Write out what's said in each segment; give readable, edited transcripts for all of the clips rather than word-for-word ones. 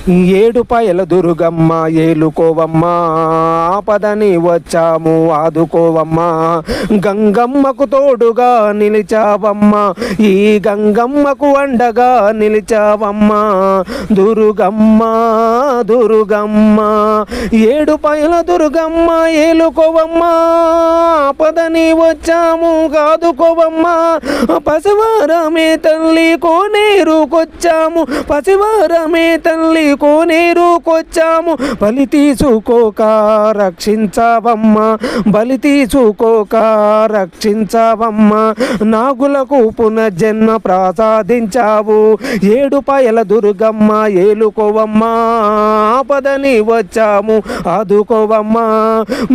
ఏడుపాయల దుర్గమ్మ ఏలుకోవమ్మ, ఆపదని వచ్చాము ఆదుకోవమ్మ. గంగమ్మకు తోడుగా నిలిచావమ్మ, ఈ గంగమ్మకు అండగా నిలిచావమ్మ. దుర్గమ్మ దుర్గమ్మ ఏడుపాయల దుర్గమ్మ ఏలుకోవమ్మ, ఆపదని వచ్చాము ఆదుకోవమ్మ. పసివారమే తల్లి కోనేరుకొచ్చాము, పసివారమే తల్లి కోనేరుకొచ్చాము. బలి తీసుకోక రక్షించావమ్మ, బలి తీసుకోక రక్షించావమ్మ. నాగులకు పునర్జన్మ ప్రసాదించావు, ఏడుపాయల దుర్గమ్మ ఏలుకోవమ్మ. ఆపదని వచ్చాము ఆదుకోవమ్మ.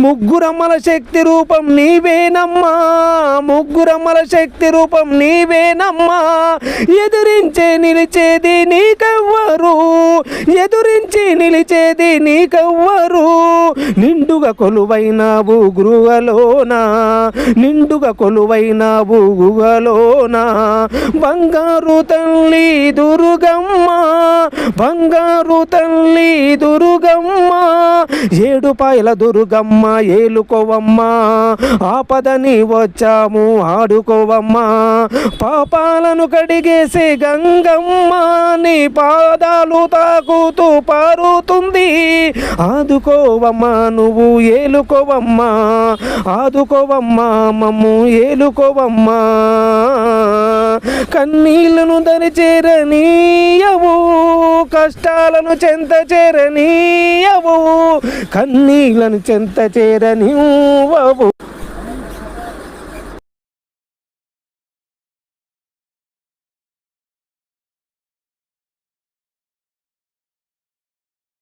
ముగ్గురమ్మల శక్తి రూపం నీవేనమ్మా, ముగ్గురమ్మల శక్తి రూపం నీవేనమ్మా. ఎదిరించే నిలిచేది నీకెవ్వరు, ఎదురించి నిలిచేది నీకెవ్వరు. నిండుగా కొలువైనావు గృహలోన, నిండుగా కొలువైనావు గుహలోన. బంగారు తల్లి దుర్గమ్మ, బంగారు తల్లి దుర్గమ్మ. ఏడుపాయల దుర్గమ్మ ఏలుకోవమ్మ, ఆపదని వచ్చాము ఆడుకోవమ్మ. పాపాలను కడిగేసే గంగమ్మ, నీ పాదాలు తాకుతూ పారుతుంది. ఆదుకోవమ్మ నువ్వు ఏలుకోవమ్మ, ఆదుకోవమ్మ మమ్ము ఏలుకోవమ్మ. కన్నీళ్లను దరి చేరనీయవు, కష్టాలను చెంత చేరనీయవు, కన్నీళ్లను చెంత చేరనివ్వవు.